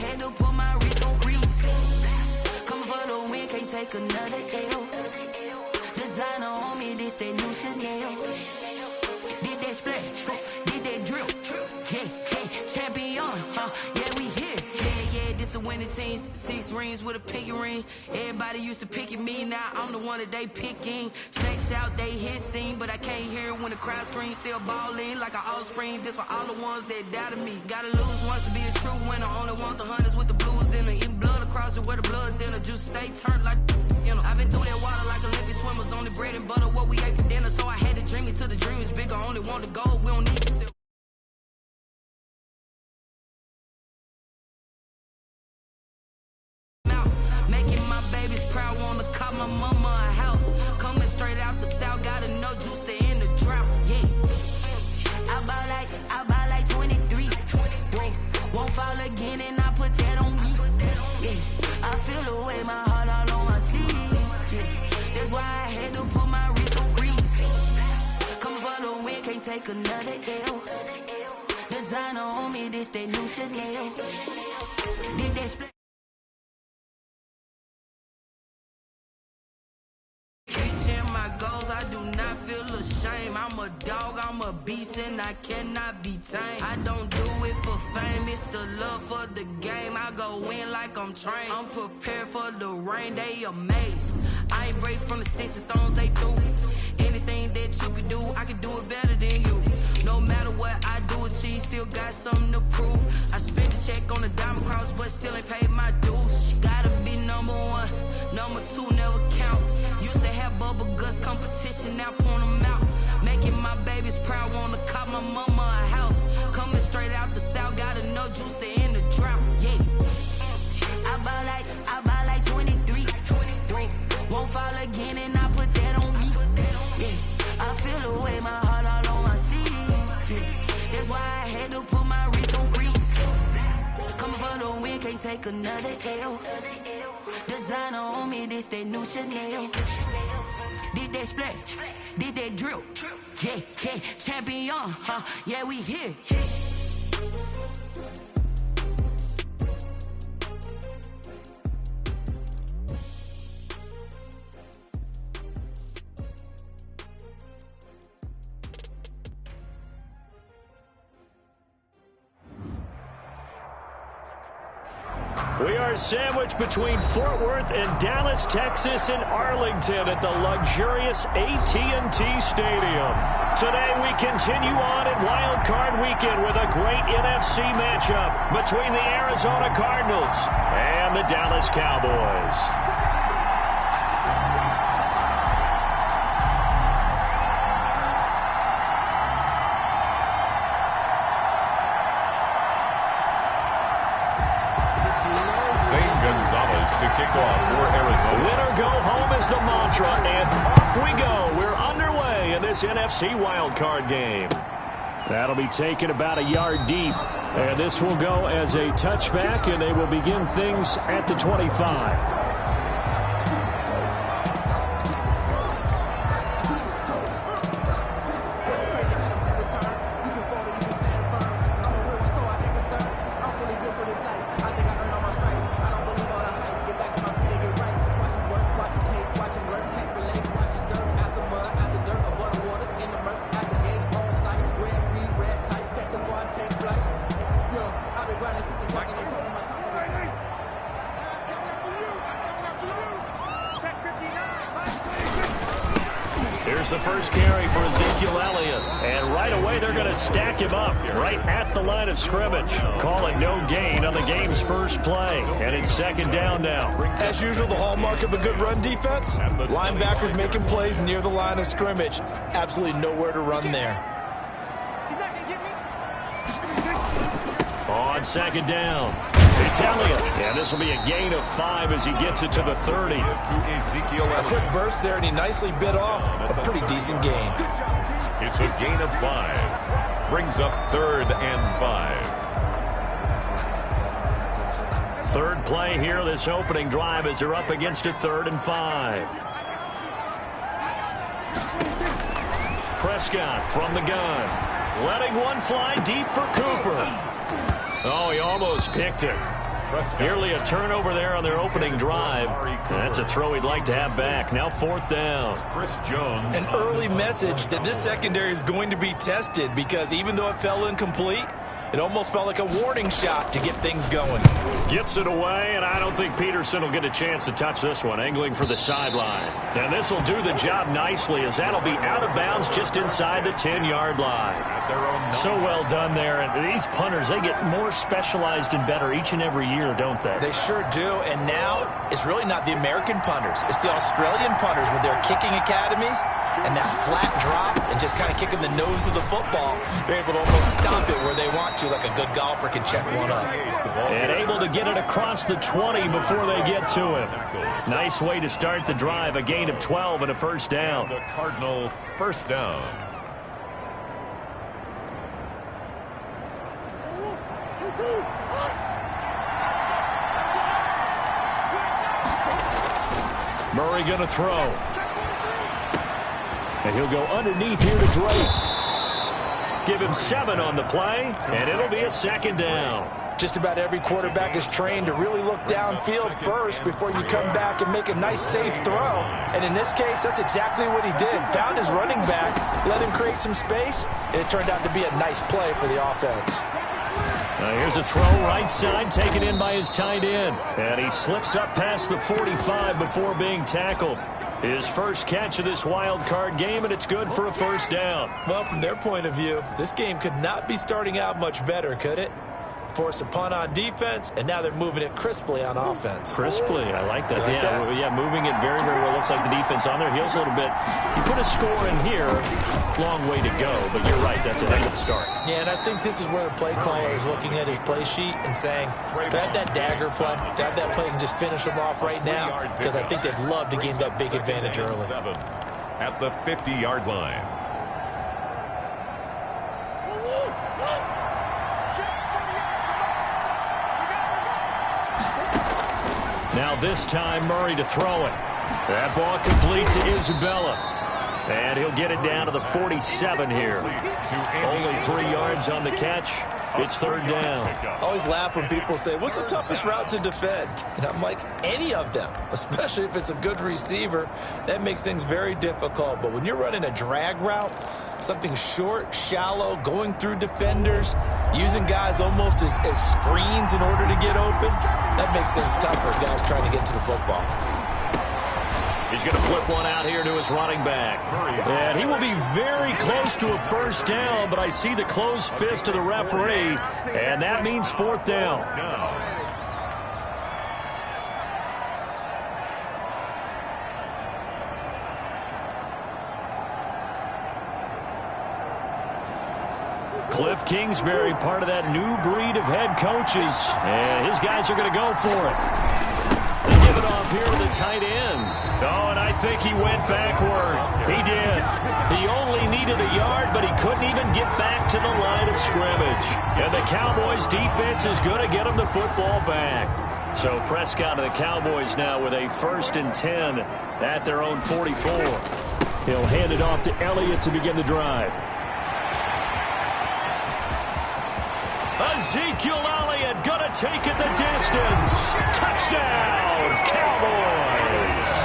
had to put my wrist on freeze. Coming for the win, can't take another L. Designer on me, this that new Chanel. Did that splash, did that drill. Yeah, champion, yeah, we here. Yeah, this the winning team. 6 rings with a pinky ring. Everybody used to picking me, now I'm the one that they picking. Snakes out, they hissing, but I can't hear when the crowd screams. Still balling like an offspring. This for all the ones that doubted me. Gotta lose once to be a true winner. Only want the hunters with the blues in it. Eating blood across it where the blood dinner. Just stay turned like, you know. I've been through that water like Olympic swimmers. Only bread and butter, what we ate for dinner. So I had to dream it till the dream is bigger. Only want the gold, we don't need to sell. Making my babies proud, wanna call my mama a house. Coming straight out the south, gotta know juice to end the drought. Yeah, I buy like 23. Won't fall again, and I put that on me. Yeah, I feel the way, my heart all on my sleeve. Yeah, that's why I had to put my wrist on freeze. Coming for the win, can't take another L. Designer on me, this that new Chanel. Did that split. My goals, I do not feel ashamed. I'm a dog, I'm a beast, and I cannot be tamed. I don't do it for fame, it's the love for the game. I go in like I'm trained. I'm prepared for the rain, they amazed. I ain't break from the sticks and stones they threw. Anything that you can do, I can do it better than you. No matter what I do, achieve, still got something to prove. I spent the check on the diamond cross, but still ain't paid my dues. Gotta be number 1, number 2 never count. Used to have bubble guts competition, now point them out. Making my babies proud, wanna call my mama a house. Coming straight out the south, gotta know juice to end the drought. Yeah, I buy like 23. Won't fall again, and I put that on me. Yeah, I feel the way, my heart all on my sleeve. Yeah, that's why I had to put my wrist on freeze. Coming for the win, can't take another L. Designer on me, this that new Chanel. Did that splash, did that drill. Yeah, champion, yeah, we here. We are sandwiched between Fort Worth and Dallas, Texas, and Arlington at the luxurious AT&T Stadium. Today we continue on in Wildcard Weekend with a great NFC matchup between the Arizona Cardinals and the Dallas Cowboys. To kick off for Arizona. Winner go home is the mantra, and off we go. We're underway in this NFC wildcard game. That'll be taken about a yard deep, and this will go as a touchback, and they will begin things at the 25. Here's the first carry for Ezekiel Elliott. And right away, they're going to stack him up right at the line of scrimmage. Call it no gain on the game's first play. And it's second down now. As usual, the hallmark of a good run defense, linebackers making plays near the line of scrimmage. Absolutely nowhere to run there. On second down, it's Elliott. And this will be a gain of 5 as he gets it to the 30. A quick burst there, and he nicely bit off a pretty decent gain. It's a gain of 5. Brings up 3rd and 5. Third play here, this opening drive, as they're up against a 3rd and 5. Prescott from the gun. Letting one fly deep for Cooper. Oh, he almost picked it. Nearly a turnover there on their opening drive. That's a throw he'd like to have back. Now 4th down. An early message that this secondary is going to be tested, because even though it fell incomplete, it almost felt like a warning shot to get things going. Gets it away, and I don't think Peterson will get a chance to touch this one, angling for the sideline. And this will do the job nicely, as that'll be out of bounds just inside the 10-yard line. So well done there. And these punters, they get more specialized and better each and every year, don't they? They sure do. And now it's really not the American punters. It's the Australian punters with their kicking academies and that flat drop and just kind of kicking the nose of the football. They're able to almost stop it where they want to, like a good golfer can check one up. And able to get it across the 20 before they get to him. Nice way to start the drive. A gain of 12 and a 1st down. The Cardinal 1st down. Murray going to throw. And he'll go underneath here to Drake. Give him 7 on the play, and it'll be a 2nd down. Just about every quarterback is trained to really look downfield first before you come back and make a nice, safe throw. And in this case, that's exactly what he did. Found his running back, let him create some space, and it turned out to be a nice play for the offense. Here's a throw right side, taken in by his tight end. And he slips up past the 45 before being tackled. His first catch of this wild card game, and it's good for a 1st down. Well, from their point of view, this game could not be starting out much better, could it? Force a punt on defense, and now they're moving it crisply on offense. Crisply, I like that. Yeah, moving it very, very well. Looks like the defense on their heels a little bit. You put a score in here, long way to go, but you're right, that's a heck of a start. Yeah, and I think this is where the play caller is looking at his play sheet and saying, to have that dagger play, to have that play and just finish them off right now, because I think they'd love to gain that big advantage early. At the 50-yard line. Now this time, Murray to throw it. That ball complete to Isabella. And he'll get it down to the 47 here. Only 3 yards on the catch. It's 3rd down. I always laugh when people say, what's the toughest route to defend? And I'm like, any of them, especially if it's a good receiver. That makes things very difficult. But when you're running a drag route, something short, shallow, going through defenders, using guys almost as screens in order to get open, that makes things tough for guys trying to get to the football. He's going to flip one out here to his running back. And he will be very close to a 1st down, but I see the closed fist of the referee, and that means 4th down. Cliff Kingsbury, part of that new breed of head coaches, and his guys are going to go for it. They give it off here to the tight end. Oh, and I think he went backward. He did. He only needed a yard, but he couldn't even get back to the line of scrimmage. And the Cowboys defense is going to get him the football back. So Prescott and the Cowboys now with a 1st and 10 at their own 44. He'll hand it off to Elliott to begin the drive. Ezekiel Elliott gonna take it the distance. Touchdown, Cowboys.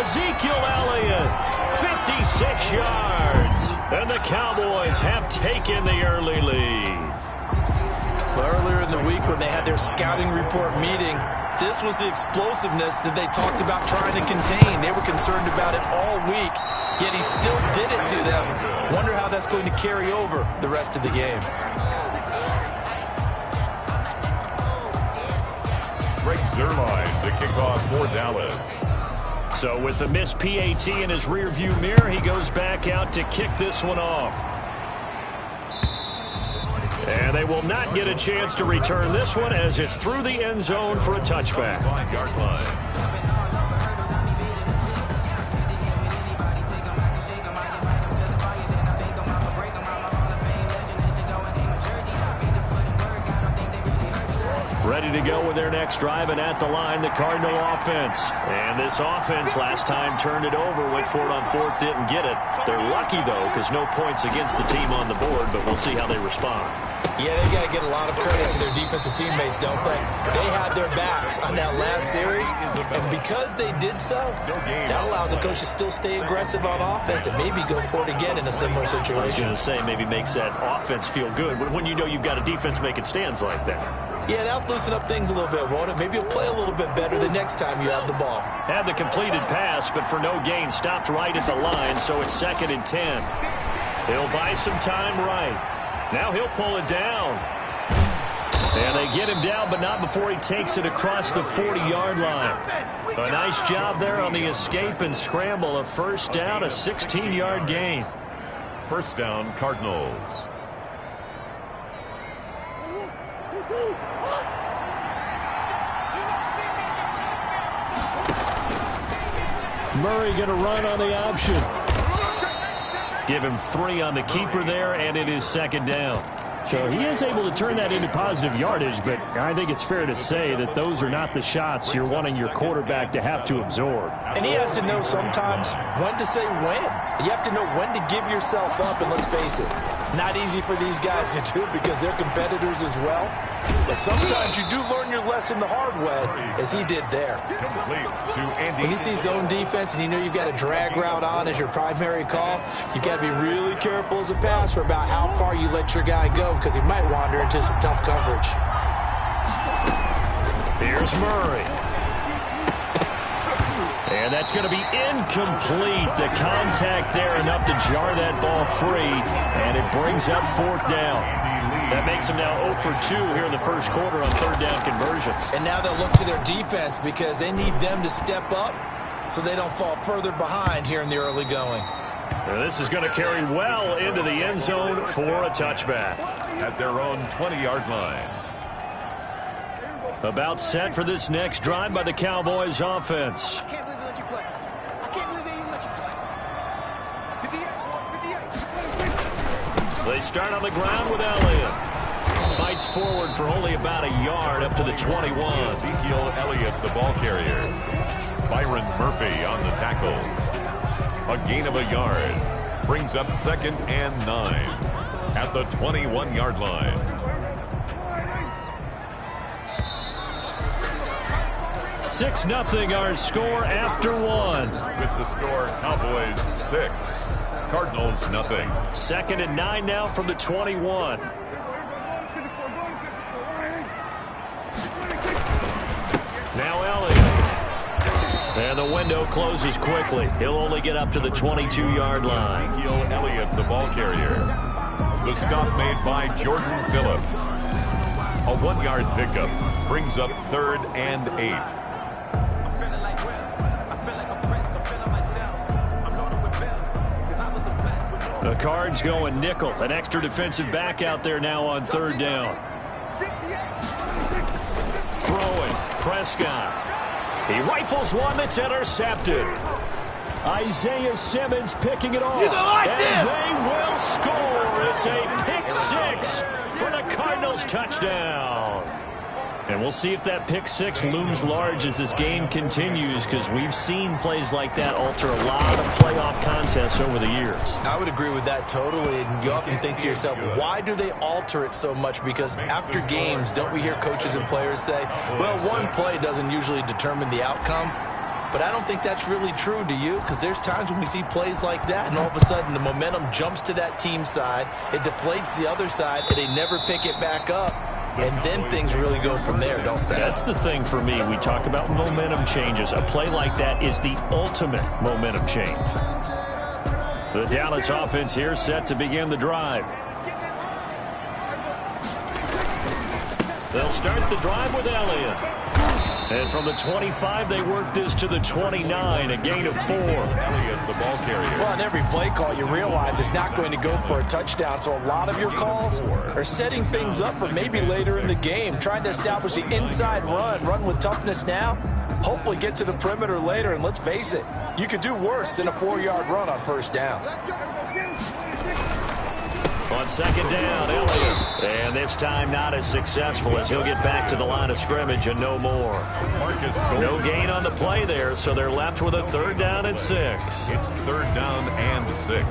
Ezekiel Elliott, 56 yards. And the Cowboys have taken the early lead. Well, earlier in the week when they had their scouting report meeting, this was the explosiveness that they talked about trying to contain. They were concerned about it all week, yet he still did it to them. Wonder how that's going to carry over the rest of the game. Greg Zuerlein to kick off for Dallas. So with the missed PAT in his rearview mirror, he goes back out to kick this one off. And they will not get a chance to return this one as it's through the end zone for a touchback. 5-yard line. Ready to go with their next drive, and at the line, the Cardinal offense. And this offense last time turned it over, went for it on 4th, didn't get it. They're lucky, though, because no points against the team on the board, but we'll see how they respond. Yeah, they got to get a lot of credit to their defensive teammates, don't they? They had their backs on that last series, and because they did so, that allows the coach to still stay aggressive on offense and maybe go for it again in a similar situation. I was going to say maybe makes that offense feel good when you know you've got a defense making stands like that. Yeah, that'll loosen up things a little bit, won't it? Maybe you'll play a little bit better the next time you have the ball. Had the completed pass, but for no gain, stopped right at the line, so it's 2nd and 10. He'll buy some time right. Now he'll pull it down. And they get him down, but not before he takes it across the 40-yard line. A nice job there on the escape and scramble. A first down, a 16-yard gain. First down, Cardinals. Murray going to run on the option. Give him 3 on the keeper there, and it is 2nd down. So he is able to turn that into positive yardage, but I think it's fair to say that those are not the shots you're wanting your quarterback to have to absorb. And he has to know sometimes when to say when. You have to know when to give yourself up, and let's face it, not easy for these guys to do because they're competitors as well. But sometimes you do learn your lesson the hard way, as he did there. When you see zone defense and you know you've got a drag route on as your primary call, you've got to be really careful as a passer about how far you let your guy go because he might wander into some tough coverage. Here's Murray. And that's going to be incomplete. The contact there enough to jar that ball free, and it brings up 4th down. That makes them now 0 for 2 here in the first quarter on 3rd down conversions. And now they'll look to their defense because they need them to step up so they don't fall further behind here in the early going. Now this is going to carry well into the end zone for a touchback. At their own 20-yard line. About set for this next drive by the Cowboys offense. I can't believe they let you play. I can't believe they even let you play. 58. They start on the ground with Elliott. Fights forward for only about a yard up to the 21. Ezekiel Elliott, the ball carrier. Byron Murphy on the tackle. A gain of a yard. Brings up 2nd and 9 at the 21-yard line. 6-0 our score after 1. With the score, Cowboys 6, Cardinals nothing. 2nd and 9 now from the 21. Now Elliott. And the window closes quickly. He'll only get up to the 22-yard line. Ezekiel Elliott, the ball carrier. The stop made by Jordan Phillips. A 1-yard pickup brings up 3rd and 8. The Cards going nickel. An extra defensive back out there now on 3rd down. Throwing. Prescott. He rifles one that's intercepted. Isaiah Simmons picking it off. And they will score. It's a pick 6 for the Cardinals touchdown. And we'll see if that pick 6 looms large as this game continues, because we've seen plays like that alter a lot of playoff contests over the years. I would agree with that totally. And you often think to yourself, why do they alter it so much? Because after games, don't we hear coaches and players say, well, one play doesn't usually determine the outcome? But I don't think that's really true, do you? Because there's times when we see plays like that, and all of a sudden the momentum jumps to that team side, it deflates the other side, and they never pick it back up. And then things really go from there, don't they? That's the thing for me. We talk about momentum changes. A play like that is the ultimate momentum change. The Dallas offense here set to begin the drive. They'll start the drive with Elliott. And from the 25, they work this to the 29, a gain of 4. Elliott, the ball carrier. Well, on every play call, you realize it's not going to go for a touchdown. So a lot of your calls are setting things up for maybe later in the game, trying to establish the inside run with toughness now, hopefully get to the perimeter later. And let's face it, you could do worse than a 4-yard run on 1st down. On 2nd down, Elliott. And this time not as successful as he'll get back to the line of scrimmage and no more. No gain on the play there, so they're left with a 3rd down and 6. It's 3rd down and 6.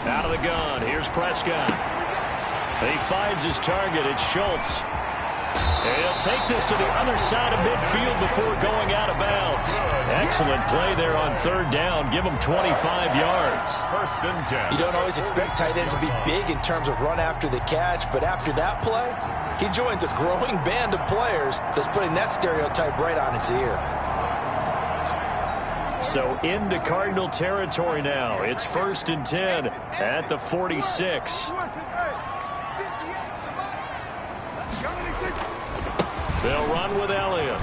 Out of the gun, here's Prescott. He finds his target. It's Schultz. And he'll take this to the other side of midfield before going out of bounds. Excellent play there on third down. Give him 25 yards. First and 10. You don't always expect tight ends to be big in terms of run after the catch, but after that play, he joins a growing band of players that's putting that stereotype right on its ear. So into Cardinal territory now. It's first and 10 at the 46. They'll run with Elliott.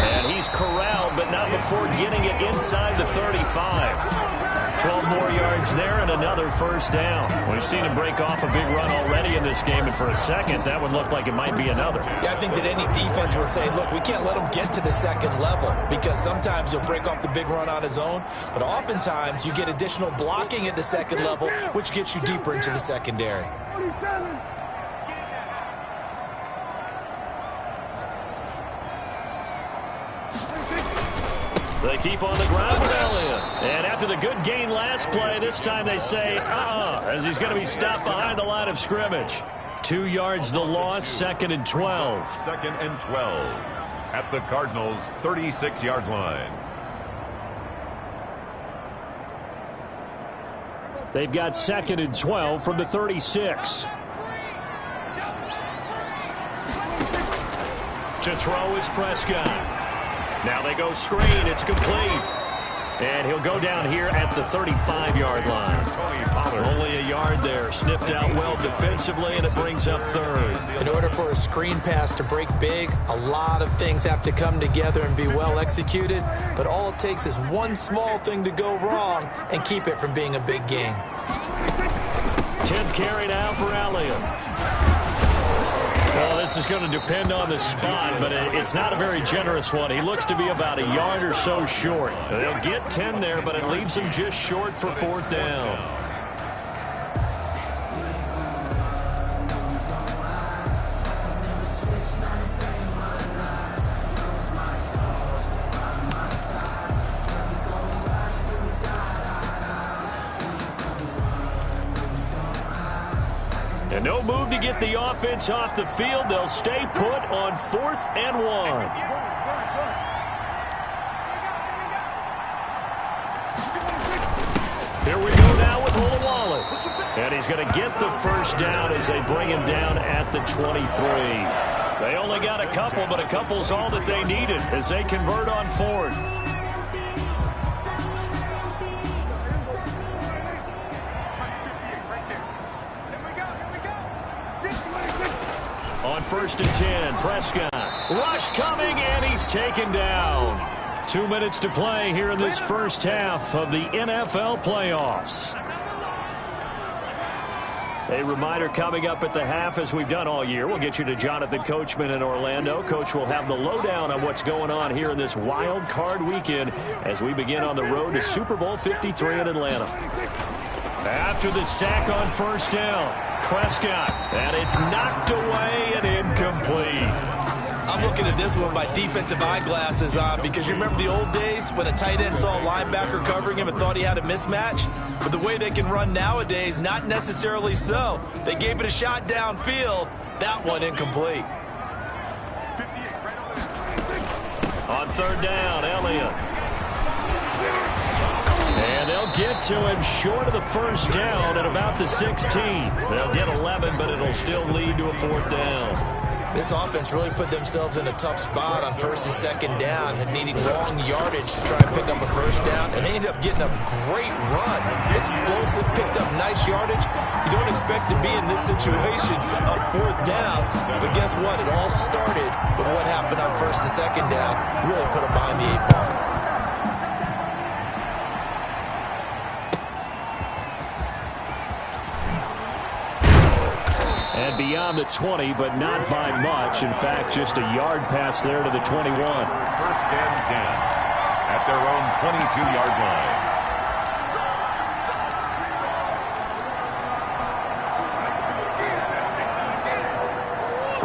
And he's corralled, but not before getting it inside the 35. 12 more yards there and another first down. We've seen him break off a big run already in this game, and for a second, that would look like it might be another. Yeah, I think that any defense would say, look, we can't let him get to the second level, because sometimes he'll break off the big run on his own, but oftentimes you get additional blocking at the second level, which gets you deeper into the secondary. They keep on the ground with Elliott. And after the good gain last play, this time they say, as he's going to be stopped behind the line of scrimmage. 2 yards the loss, second and 12. Second and 12 at the Cardinals' 36-yard line. They've got second and 12 from the 36. To throw is Prescott. Now they go screen. It's complete. And he'll go down here at the 35-yard line. Only a yard there. Sniffed out well defensively, and it brings up third. In order for a screen pass to break big, a lot of things have to come together and be well executed. But all it takes is one small thing to go wrong and keep it from being a big gain. 10th carry now for Elliott. Well, this is going to depend on the spot, but it's not a very generous one. He looks to be about a yard or so short. They'll get 10 there, but it leaves him just short for fourth down. And no move to get the offense off the field. They'll stay put on 4th and 1. Here we go now with Olawale. And he's going to get the first down as they bring him down at the 23. They only got a couple, but a couple's all that they needed as they convert on 4th. On first and 10, Prescott. Rush coming, and he's taken down. 2 minutes to play here in this first half of the NFL playoffs. A reminder coming up at the half, as we've done all year. We'll get you to Jonathan Coachman in Orlando. Coach will have the lowdown on what's going on here in this wild card weekend as we begin on the road to Super Bowl 53 in Atlanta. After the sack on first down, Prescott, and it's knocked away and incomplete. I'm looking at this one with my defensive eyeglasses on, because you remember the old days when a tight end saw a linebacker covering him and thought he had a mismatch? But the way they can run nowadays, not necessarily so. They gave it a shot downfield. That one incomplete. On third down, Elliott. And they'll get to him short of the first down at about the 16. They'll get 11, but it'll still lead to a fourth down. This offense really put themselves in a tough spot on first and second down, and needing long yardage to try and pick up a first down, and they ended up getting a great run. Explosive, picked up nice yardage. You don't expect to be in this situation on fourth down, but guess what? It all started with what happened on first and second down. Really put them behind the 8 ball. And beyond the 20, but not by much. In fact, just a yard pass there to the 21. First and 10 at their own 22-yard line.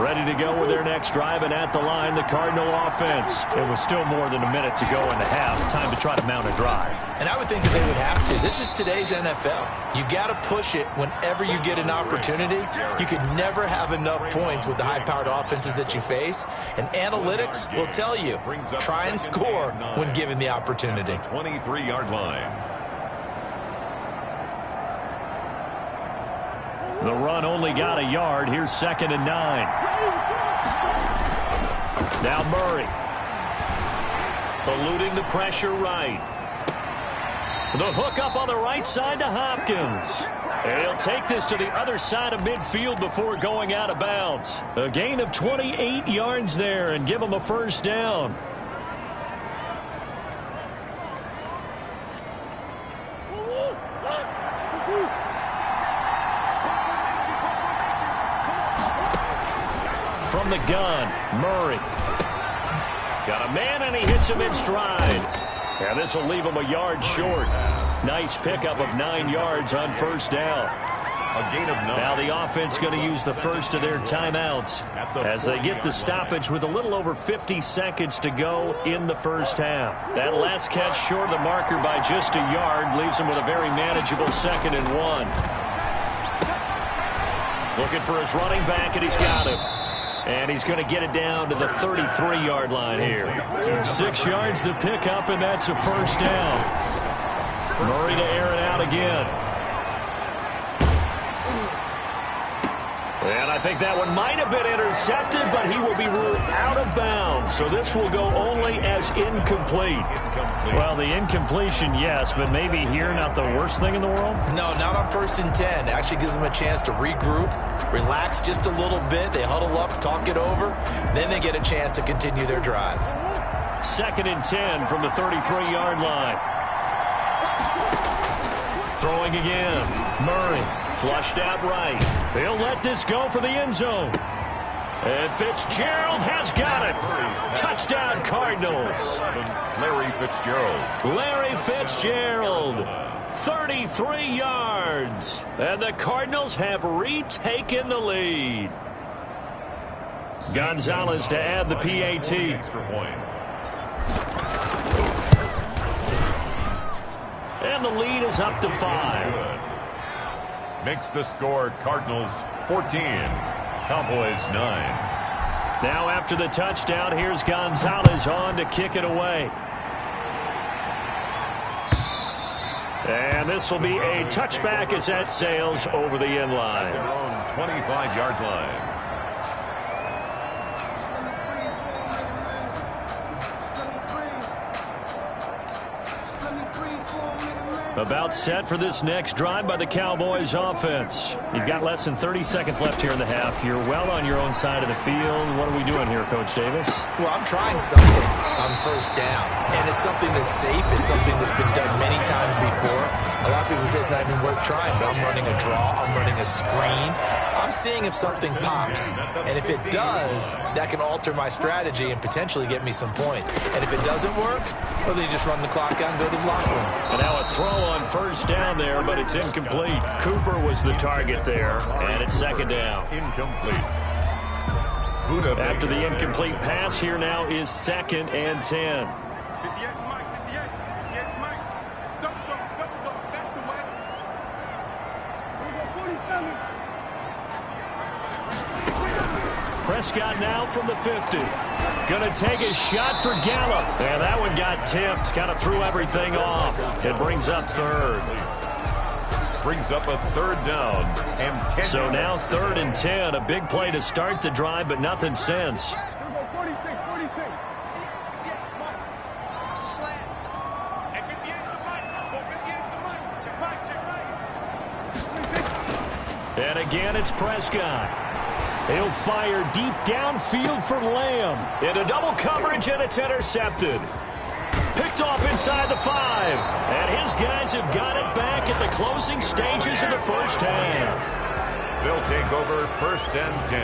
Ready to go with their next drive, and at the line, the Cardinal offense. It was still more than a minute to go in the half. Time to try to mount a drive. And I would think that they would have to. This is today's NFL. You got to push it whenever you get an opportunity. You could never have enough points with the high-powered offenses that you face. And analytics will tell you, try and score when given the opportunity. 23-yard line. The run only got a yard. Here's 2nd and 9. Now Murray. Eluding the pressure right. The hook up on the right side to Hopkins. And he'll take this to the other side of midfield before going out of bounds. A gain of 28 yards there and give him a first down. From the gun, Murray. Got a man, and he hits him in stride. And this will leave him a yard short. Nice pickup of 9 yards on first down. A gain of 9. Now the offense going to use the first of their timeouts as they get the stoppage with a little over 50 seconds to go in the first half. That last catch short of the marker by just a yard leaves them with a very manageable 2nd and 1. Looking for his running back, and he's got him. And he's going to get it down to the 33-yard line here. 6 yards the pickup, and that's a first down. Murray to air it out again. And I think that one might have been intercepted, but he will be ruled out of bounds. So this will go only as incomplete. Well, the incompletion, yes, but maybe here not the worst thing in the world? No, not on 1st and 10. It actually gives them a chance to regroup, relax just a little bit. They huddle up, talk it over. Then they get a chance to continue their drive. 2nd and 10 from the 33-yard line. Throwing again. Murray flushed out right. They'll let this go for the end zone. And Fitzgerald has got it. Touchdown, Cardinals. Larry Fitzgerald. Larry Fitzgerald. 33 yards. And the Cardinals have retaken the lead. Gonzalez to add the PAT. Extra point. And the lead is up to 5. Makes the score Cardinals 14, Cowboys 9. Now after the touchdown, here's Gonzalez on to kick it away. And this will be a touchback as that sails over the end line. Their own 25-yard line. About set for this next drive by the Cowboys offense. You've got less than 30 seconds left here in the half. You're well on your own side of the field. What are we doing here, Coach Davis? Well, I'm trying something on first down. And it's something that's safe. It's something that's been done many times before. A lot of people say it's not even worth trying, but I'm running a draw. I'm running a screen. I'm seeing if something pops. And if it does, that can alter my strategy and potentially get me some points. And if it doesn't work, well, then you just run the clock out and go to the locker room. And now a throw on first down there, but it's incomplete. Cooper was the target there, and it's 2nd down. Incomplete. After the incomplete pass, here now is 2nd and 10. Prescott now from the 50. Going to take a shot for Gallup. And that one got tipped. Kind of threw everything off. It brings up 3rd. Brings up a 3rd down and 10. So now 3rd and 10. A big play to start the drive, but nothing since. And again, it's Prescott. He'll fire deep downfield for Lamb. Into double coverage, and it's intercepted. Picked off inside the 5. And his guys have got it back at the closing stages of the first half. They'll take over 1st and 10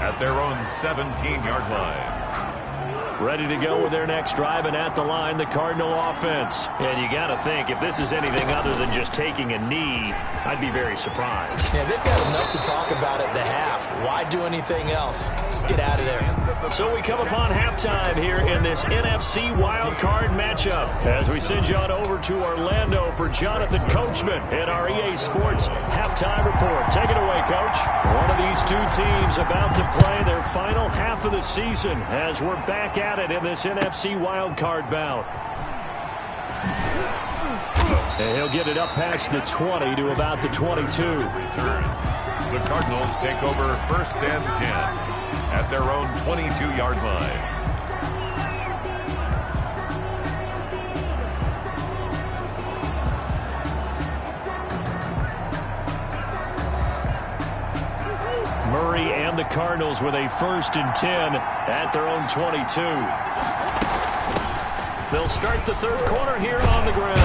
at their own 17-yard line. ready to go with their next drive, and at the line, the Cardinal offense. And you got to think, if this is anything other than just taking a knee, I'd be very surprised. Yeah, they've got enough to talk about at the half. Why do anything else? Just get out of there. So we come upon halftime here in this NFC Wildcard matchup as we send you on over to Orlando for Jonathan Coachman in our EA Sports Halftime Report. Take it away, Coach. One of these two teams about to play their final half of the season as we're back at it in this NFC Wildcard bout. And he'll get it up past the 20 to about the 22. Return. The Cardinals take over 1st and 10 at their own 22-yard line. Murray and the Cardinals with a 1st and 10 at their own 22. They'll start the third quarter here on the ground.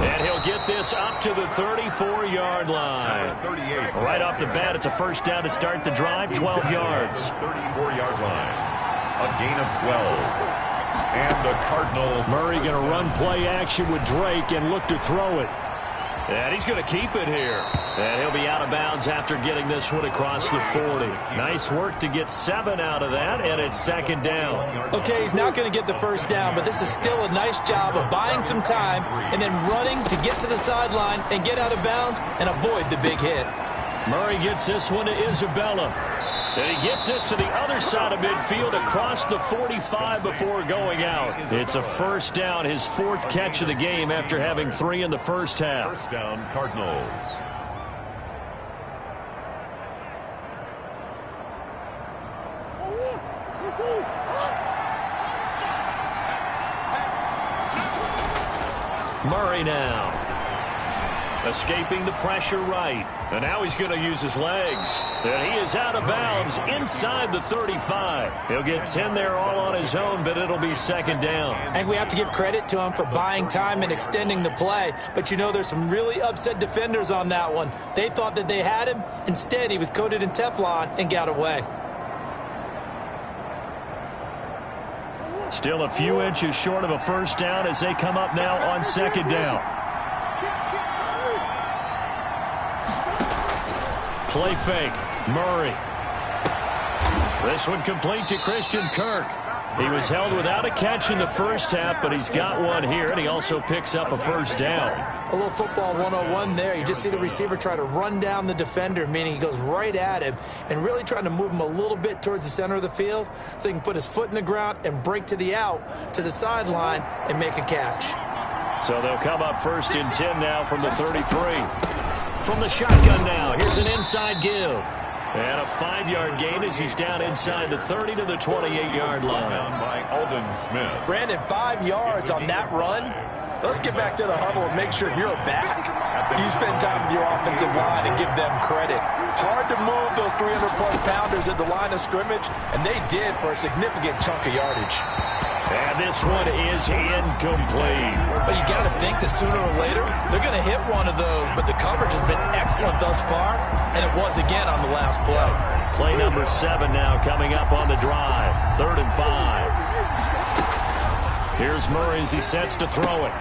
And he'll get this up to the 34-yard line. 38. Right off the bat, it's a first down to start the drive, 12 yards. 34-yard line. A gain of 12. And the Cardinal. Murray going to run play action with Drake and look to throw it. And he's going to keep it here. And he'll be out of bounds after getting this one across the 40. Nice work to get 7 out of that, and it's 2nd down. Okay, he's not going to get the first down, but this is still a nice job of buying some time and then running to get to the sideline and get out of bounds and avoid the big hit. Murray gets this one to Isabella. And he gets this to the other side of midfield across the 45 before going out. It's a first down, his 4th catch of the game after having 3 in the first half. First down, Cardinals. Murray now. Escaping the pressure right. And now he's going to use his legs. And he is out of bounds inside the 35. He'll get 10 there all on his own, but it'll be 2nd down. I think we have to give credit to him for buying time and extending the play. But, you know, there's some really upset defenders on that one. They thought that they had him. Instead, he was coated in Teflon and got away. Still a few inches short of a first down as they come up now on 2nd down. Play fake. Murray. This one complete to Christian Kirk. He was held without a catch in the first half, but he's got one here, and he also picks up a first down. A little football 101 there. You just see the receiver try to run down the defender, meaning he goes right at him and really trying to move him a little bit towards the center of the field so he can put his foot in the ground and break to the out, to the sideline, and make a catch. So they'll come up 1st and 10 now from the 33. From the shotgun now, here's an inside give. And a 5-yard gain as he's down inside the 30 to the 28-yard line. Down by Aldon Smith. Brandon, 5 yards on that run. Let's get back to the huddle and make sure if you're a back, you spend time with your offensive line and give them credit. Hard to move those 300-plus pounders at the line of scrimmage, and they did for a significant chunk of yardage. And this one is incomplete. But you got to think that sooner or later, they're going to hit one of those. But the coverage has been excellent thus far, and it was again on the last play. Play number 7 now coming up on the drive. 3rd and 5. Here's Murray as he sets to throw it.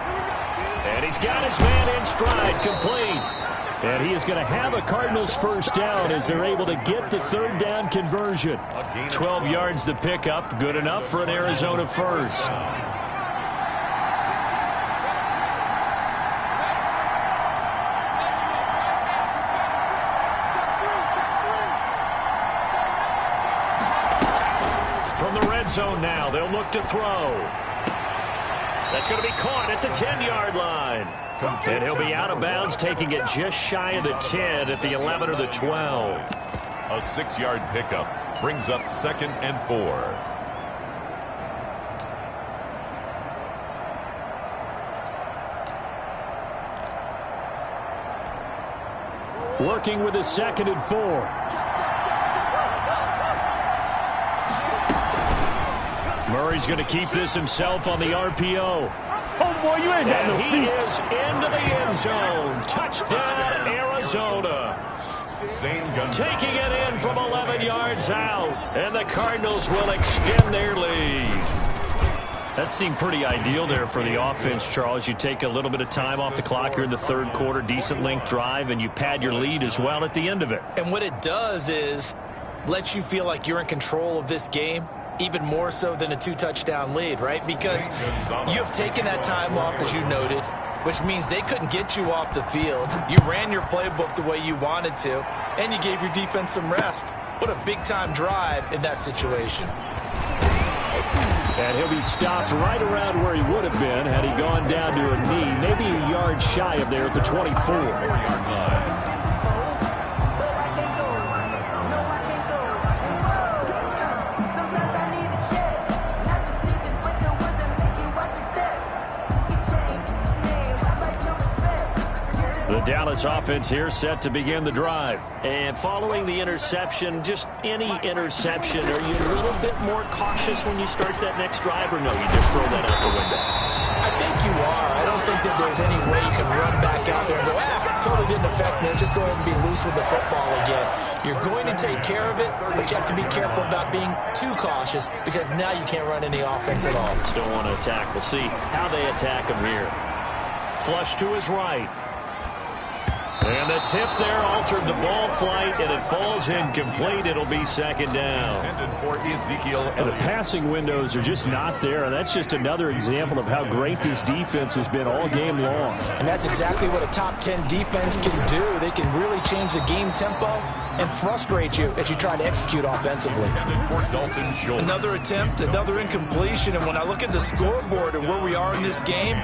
And he's got his man in stride, complete. And he is going to have a Cardinals first down as they're able to get the 3rd down conversion. 12 yards the pickup, good enough for an Arizona first. From the red zone now, they'll look to throw. That's going to be caught at the 10-yard line. And he'll be out of bounds, taking it just shy of the 10 at the 11 or the 12. A 6-yard pickup brings up 2nd and 4. Working with a 2nd and 4. Murray's going to keep this himself on the RPO. Oh, boy, you ain't got no And he is into the end zone. Touchdown, Arizona. Taking it in from 11 yards out. And the Cardinals will extend their lead. That seemed pretty ideal there for the offense, Charles. You take a little bit of time off the clock here in the third quarter, decent length drive, and you pad your lead as well at the end of it. And what it does is let you feel like you're in control of this game, even more so than a 2-touchdown lead, right? Because you have taken that time off, as you noted, which means they couldn't get you off the field. You ran your playbook the way you wanted to, and you gave your defense some rest. What a big-time drive in that situation. And he'll be stopped right around where he would have been had he gone down to a knee, maybe a yard shy of there at the 24. 4-yard line. The Dallas offense here set to begin the drive. And following the interception, just any interception, are you a little bit more cautious when you start that next drive, or no, you just throw that out the window? I think you are. I don't think that there's any way you can run back out there and go, totally didn't affect me. Let's just go ahead and be loose with the football again. You're going to take care of it, but you have to be careful about being too cautious because now you can't run any offense at all. Still want to attack. We'll see how they attack him here. Flush to his right. And the tip there altered the ball flight, and it falls incomplete. It'll be second down. The passing windows are just not there, and that's just another example of how great this defense has been all game long. And that's exactly what a top 10 defense can do. They can really change the game tempo and frustrate you as you try to execute offensively. Another attempt, another incompletion, and when I look at the scoreboard and where we are in this game,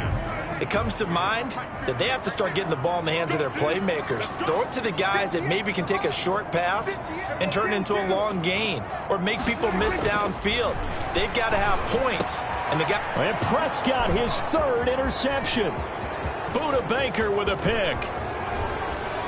it comes to mind that they have to start getting the ball in the hands of their playmakers. Throw it to the guys that maybe can take a short pass and turn it into a long gain or make people miss downfield. They've got to have points. And Prescott, his third interception. Buda Baker with a pick.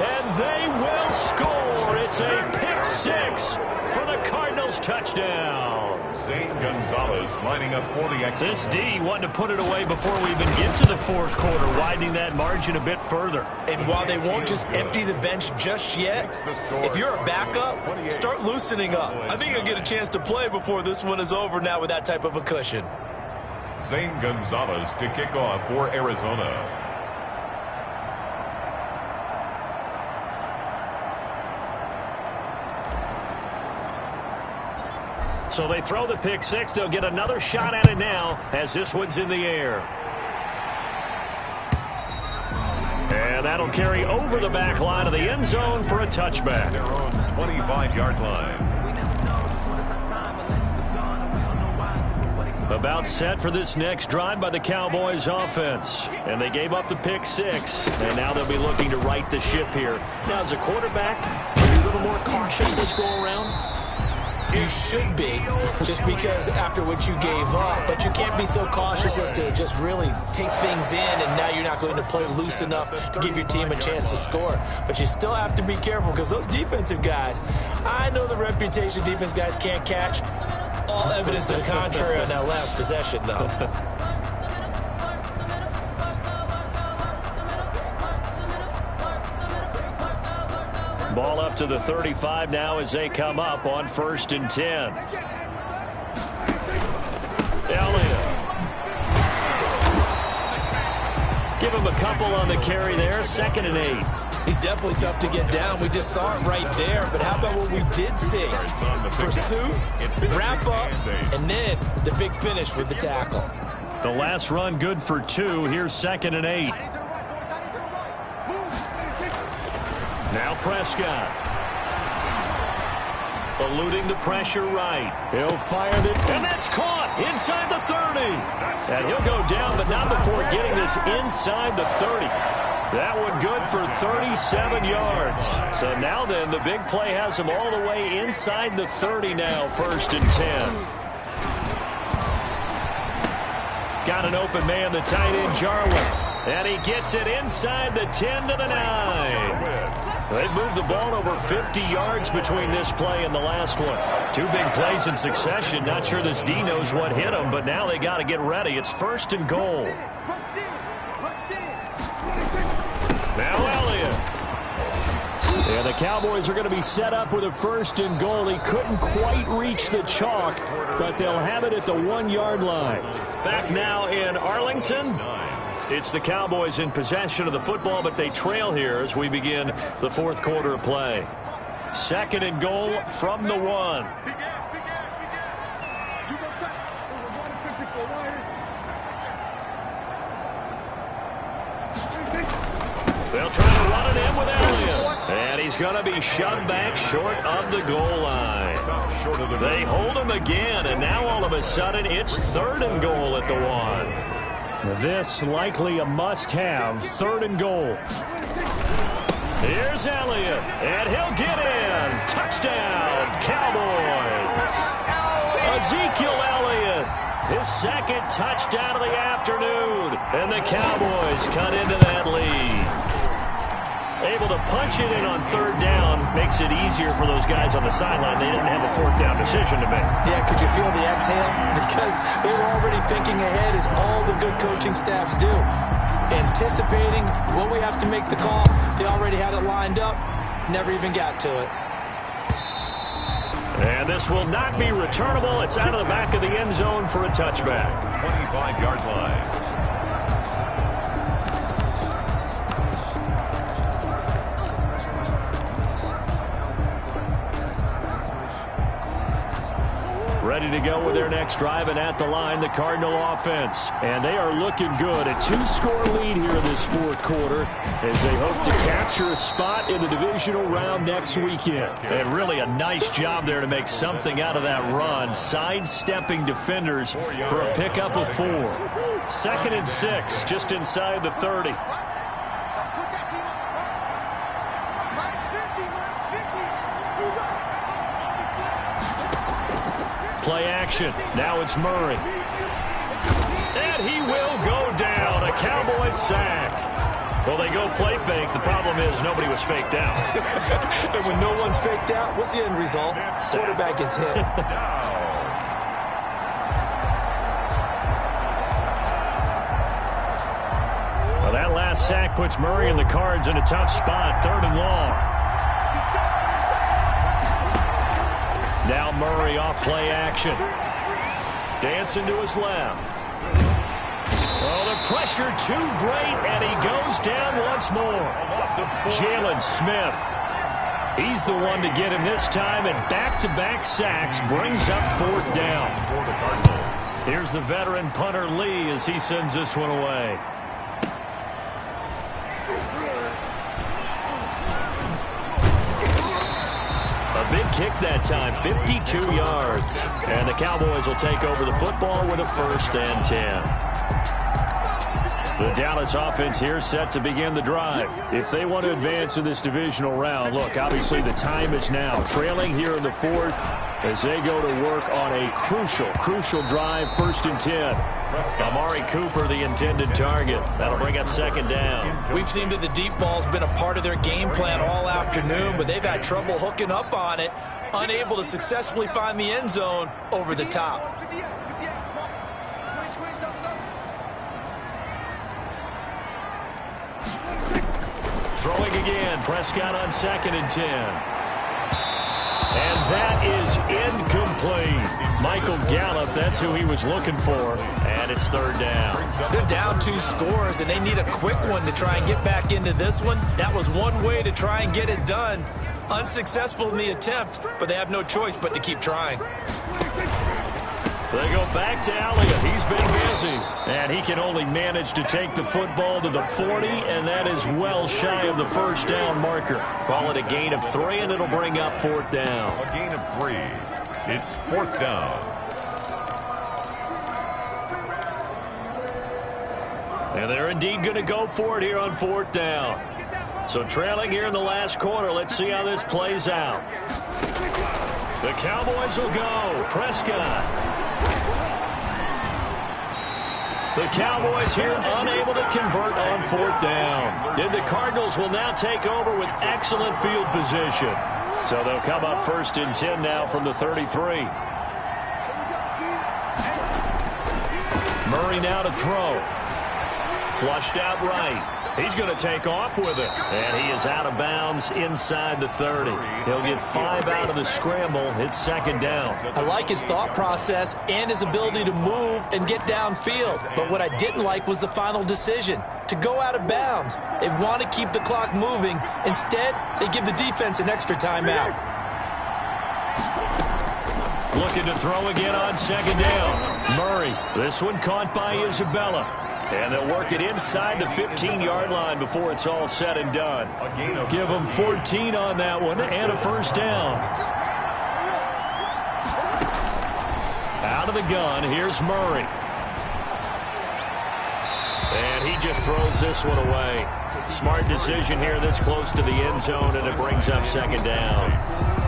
And they will score. It's a pick six for the Cardinals touchdown. Zane Gonzalez lining up for the extra. This D wanted to put it away before we even get to the fourth quarter, widening that margin a bit further. And while they won't just empty the bench just yet, if you're a backup, start loosening up. I think you'll get a chance to play before this one is over now with that type of a cushion. Zane Gonzalez to kick off for Arizona. So they throw the pick six. They'll get another shot at it now as this one's in the air. And that'll carry over the back line of the end zone for a touchback. Their own 25-yard line. About set for this next drive by the Cowboys offense. And they gave up the pick six. And now they'll be looking to right the ship here. Now, as a quarterback, are you a little more cautious this go around? You should be, just because after what you gave up. But you can't be so cautious as to just really take things in, and now you're not going to play loose enough to give your team a chance to score. But you still have to be careful because those defensive guys, I know the reputation defense guys can't catch. All evidence to the contrary on that last possession, though. Ball up to the 35 now as they come up on 1st and 10. Elliott. Give him a couple on the carry there. 2nd and 8. He's definitely tough to get down. We just saw it right there. But how about what we did see? Pursuit, wrap up, and then the big finish with the tackle. The last run good for 2. Here's 2nd and 8. Now Prescott. Eluding the pressure right. He'll fire it, and that's caught inside the 30. And he'll go down, but not before getting this inside the 30. That one good for 37 yards. So now then, the big play has him all the way inside the 30 now, 1st and 10. Got an open man, the tight end, Jarwin. And he gets it inside the 10 to the 9. They've moved the ball over 50 yards between this play and the last one. 2 big plays in succession. Not sure this D knows what hit him, but now they got to get ready. It's 1st and goal. Now Elliott. And the Cowboys are going to be set up with a 1st and goal. He couldn't quite reach the chalk, but they'll have it at the 1-yard line. Back now in Arlington. It's the Cowboys in possession of the football, but they trail here as we begin the 4th quarter of play. 2nd and goal from the 1. They'll try to run it in with Elliott. And he's going to be shoved back short of the goal line. They hold him again, and now all of a sudden it's 3rd and goal at the 1. This likely a must-have. 3rd and goal. Here's Elliott, and he'll get in. Touchdown, Cowboys. Ezekiel Elliott, his 2nd touchdown of the afternoon, and the Cowboys cut into that lead. Able to punch it in on 3rd down makes it easier for those guys on the sideline. They didn't have a 4th down decision to make. Yeah, could you feel the exhale? Because they were already thinking ahead, as all the good coaching staffs do. Anticipating, will we have to make the call? They already had it lined up, never even got to it. And this will not be returnable. It's out of the back of the end zone for a touchback. 25-yard line. Ready to go with their next drive, and at the line, the Cardinal offense. And they are looking good. A 2-score lead here in this 4th quarter as they hope to capture a spot in the divisional round next weekend. And really a nice job there to make something out of that run, sidestepping defenders for a pickup of 4. 2nd and 6, just inside the 30. Play action. Now it's Murray. And he will go down. A Cowboys sack. Well, they go play fake. The problem is nobody was faked out. And when no one's faked out, what's the end result? Quarterback gets hit. Well, that last sack puts Murray and the Cards in a tough spot. 3rd and long. Now Murray off play action. Dancing to his left. Oh, the pressure too great, and he goes down once more. Jalen Smith. He's the one to get him this time, and back-to-back sacks brings up 4th down. Here's the veteran punter Lee as he sends this one away. Big kick that time, 52 yards. And the Cowboys will take over the football with a 1st and 10. The Dallas offense here set to begin the drive. If they want to advance in this divisional round, look, obviously the time is now. Trailing here in the 4th as they go to work on a crucial drive, 1st and 10. Amari Cooper, the intended target. That'll bring up 2nd down. We've seen that the deep ball's been a part of their game plan all afternoon, but they've had trouble hooking up on it, unable to successfully find the end zone over the top. Throwing again, Prescott on 2nd and 10. And that is incomplete. Michael Gallup, that's who he was looking for. And it's 3rd down. They're down 2 scores, and they need a quick one to try and get back into this one. That was one way to try and get it done. Unsuccessful in the attempt, but they have no choice but to keep trying. They go back to Elliott. He's been busy. And he can only manage to take the football to the 40, and that is well shy of the 1st down marker. Call it a gain of 3, and it'll bring up 4th down. A gain of 3. It's 4th down. And they're indeed going to go for it here on 4th down. So trailing here in the last quarter, let's see how this plays out. The Cowboys will go. Prescott. The Cowboys here unable to convert on 4th down. And the Cardinals will now take over with excellent field position. So they'll come up 1st and 10 now from the 33. Murray now to throw. Flushed out right. He's going to take off with it. And he is out of bounds inside the 30. He'll get 5 out of the scramble. It's second down. I like his thought process and his ability to move and get downfield. But what I didn't like was the final decision, to go out of bounds. They want to keep the clock moving. Instead, they give the defense an extra timeout. Looking to throw again on second down. Murray, this one caught by Isabella. And they'll work it inside the 15-yard line before it's all said and done. Give them 14 on that one and a first down. Out of the gun, here's Murray. And he just throws this one away. Smart decision here this close to the end zone, and it brings up second down.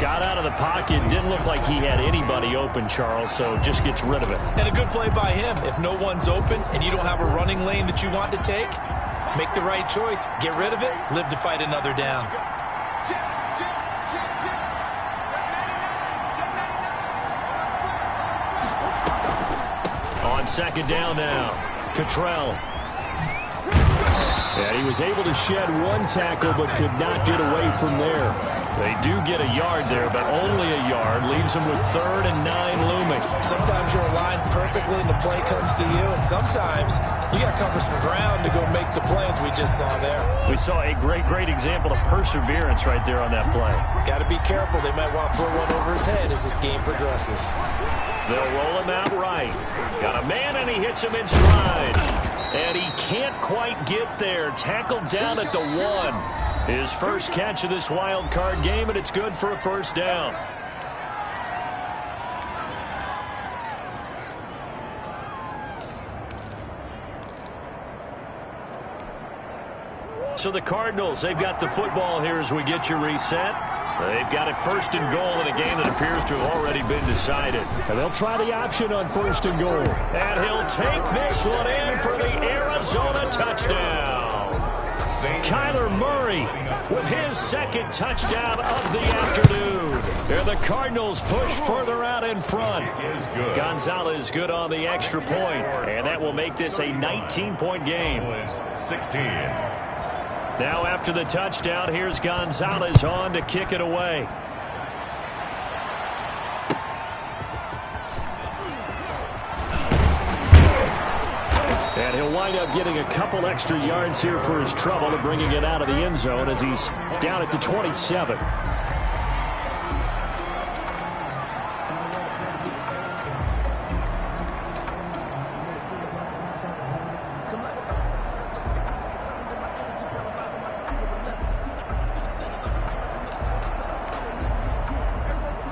Got out of the pocket. Didn't look like he had anybody open, Charles, so just gets rid of it. And a good play by him. If no one's open and you don't have a running lane that you want to take, make the right choice. Get rid of it. Live to fight another down. On second down now, Cottrell. And he was able to shed one tackle but could not get away from there. They do get a yard there, but only a yard. Leaves them with 3rd and 9 looming. Sometimes you're aligned perfectly and the play comes to you, and sometimes you got to cover some ground to go make the play, as we just saw there. We saw a great example of perseverance right there on that play. Got to be careful. They might want to throw one over his head as this game progresses. They'll roll him out right. Got a man, and he hits him in stride. And he can't quite get there. Tackled down at the 1. His first catch of this wild card game, and it's good for a first down. So the Cardinals, they've got the football here as we get you reset. They've got it 1st and goal in a game that appears to have already been decided. And they'll try the option on 1st and goal. And he'll take this one in for the Arizona touchdown. Kyler Murray with his 2nd touchdown of the afternoon. And the Cardinals push further out in front. Gonzalez good on the extra point. And that will make this a 19-point game. 16. Now after the touchdown, here's Gonzalez on to kick it away. And he'll wind up getting a couple extra yards here for his trouble and bringing it out of the end zone as he's down at the 27.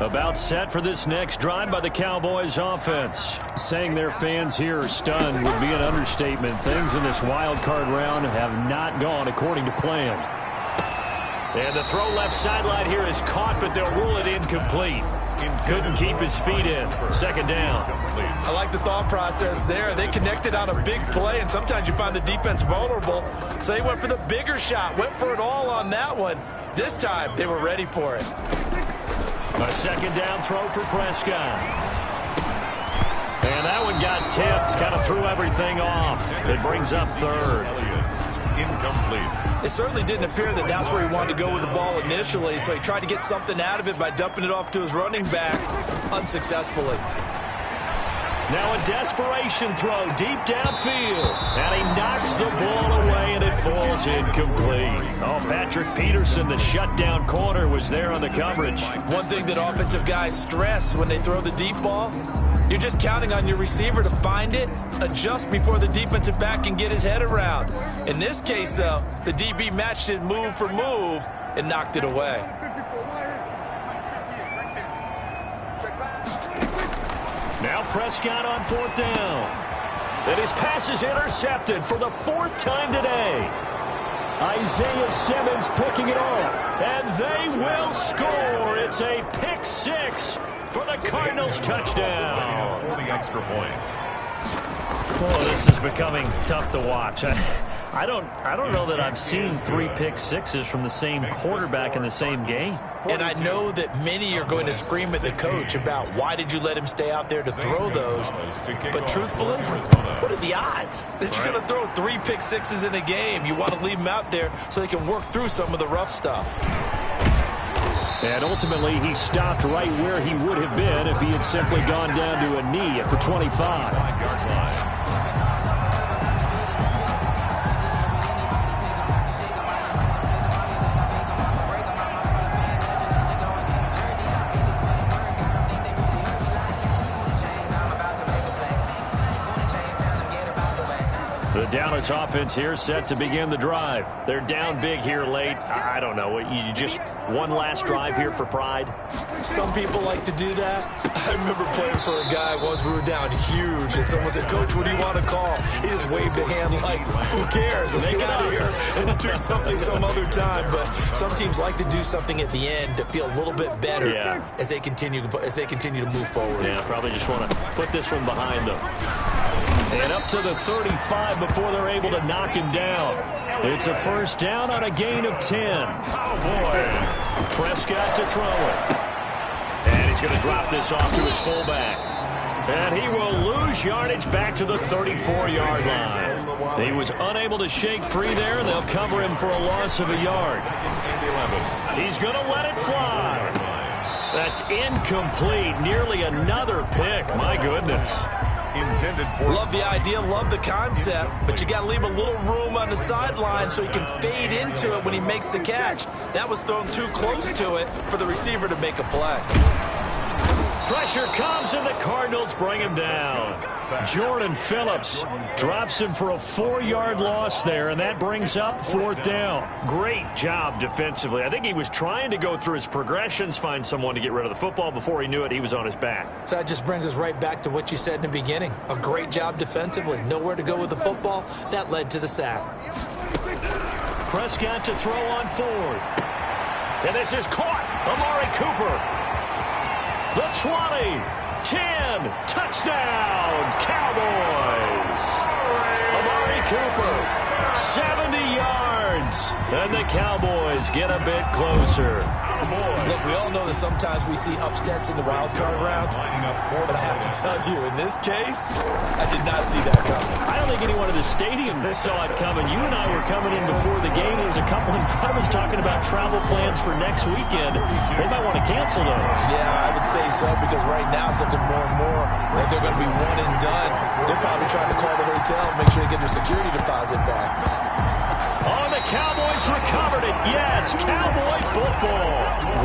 About set for this next drive by the Cowboys offense. Saying their fans here are stunned would be an understatement. Things in this wild card round have not gone according to plan. And the throw left sideline here is caught, but they'll rule it incomplete. Couldn't keep his feet in. Second down. I like the thought process there. They connected on a big play, and sometimes you find the defense vulnerable. So they went for the bigger shot, went for it all on that one. This time, they were ready for it. A second down throw for Prescott. And that one got tipped, kind of threw everything off. It brings up 3rd. Incomplete. It certainly didn't appear that that's where he wanted to go with the ball initially, so he tried to get something out of it by dumping it off to his running back unsuccessfully. Now a desperation throw deep downfield. And he knocks the ball away, and it falls incomplete. Oh, Patrick Peterson, the shutdown corner, was there on the coverage. One thing that offensive guys stress when they throw the deep ball, you're just counting on your receiver to find it, adjust before the defensive back can get his head around. In this case, though, the DB matched it move for move and knocked it away. Now Prescott on 4th down. And his pass is intercepted for the 4th time today. Isaiah Simmons picking it off. And they will score. It's a pick 6 for the Cardinals touchdown. For the extra point. Oh, this is becoming tough to watch. I don't know that I've seen 3 pick sixes from the same quarterback in the same game. And I know that many are going to scream at the coach about why did you let him stay out there to throw those. But truthfully, what are the odds that you're going to throw 3 pick sixes in a game? You want to leave him out there so they can work through some of the rough stuff. And ultimately, he stopped right where he would have been if he had simply gone down to a knee at the 25. The Dallas offense here set to begin the drive. They're down big here late. I don't know. You just one last drive here for pride? Some people like to do that. I remember playing for a guy once. We were down huge, and someone said, "Coach, what do you want to call?" He just waved a hand like, who cares? Let's get out of here and do something some other time. But some teams like to do something at the end to feel a little bit better as they continue to move forward. Yeah, probably just want to put this one behind them. And up to the 35 before they're able to knock him down. It's a first down on a gain of 10. Cowboys. Prescott to throw it. And he's going to drop this off to his fullback. And he will lose yardage back to the 34-yard line. He was unable to shake free there, and they'll cover him for a loss of a yard. He's going to let it fly. That's incomplete. Nearly another pick. My goodness. Love the idea, love the concept, but you got to leave a little room on the sideline so he can fade into it when he makes the catch. That was thrown too close to it for the receiver to make a play. Pressure comes, and the Cardinals bring him down. Jordan Phillips drops him for a 4-yard loss there, and that brings up 4th down. Great job defensively. I think he was trying to go through his progressions, find someone to get rid of the football. Before he knew it, he was on his back. So that just brings us right back to what you said in the beginning. A great job defensively. Nowhere to go with the football. That led to the sack. Prescott to throw on 4th. And this is caught. Amari Cooper. The 20, 10, touchdown, Cowboys. Amari Cooper, 70 yards, and the Cowboys get a bit closer. Look, we all know that sometimes we see upsets in the wild card round, but I have to tell you, in this case, I did not see that coming. I don't think anyone in the stadium saw it coming. You and I were coming in before the game. There was a couple in front of us talking about travel plans for next weekend. They might want to cancel those. Yeah, I would say so, because right now it's looking more and more like they're going to be one and done. They're probably trying to call the hotel and make sure they get their security deposit back. Oh, the Cowboys recovered it. Yes, Cowboy football.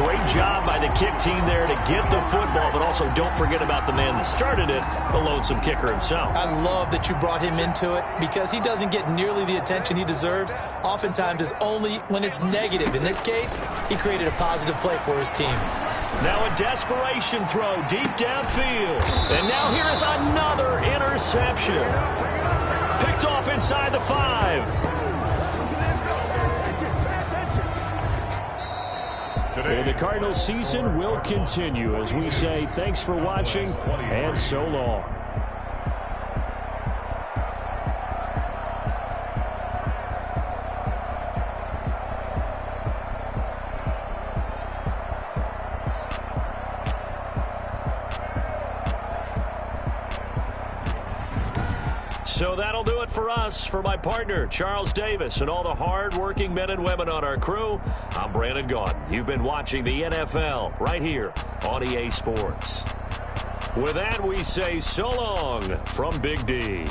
Great job by the kick team there to get the football, but also don't forget about the man that started it, the lonesome kicker himself. I love that you brought him into it because he doesn't get nearly the attention he deserves. Oftentimes it's only when it's negative. In this case, he created a positive play for his team. Now a desperation throw deep downfield. And now here is another interception. Picked off inside the 5. And the Cardinals season will continue as we say thanks for watching and so long. So that'll do it for us. For my partner, Charles Davis, and all the hard-working men and women on our crew, I'm Brandon Gaudin. You've been watching the NFL right here on EA Sports. With that, we say so long from Big D.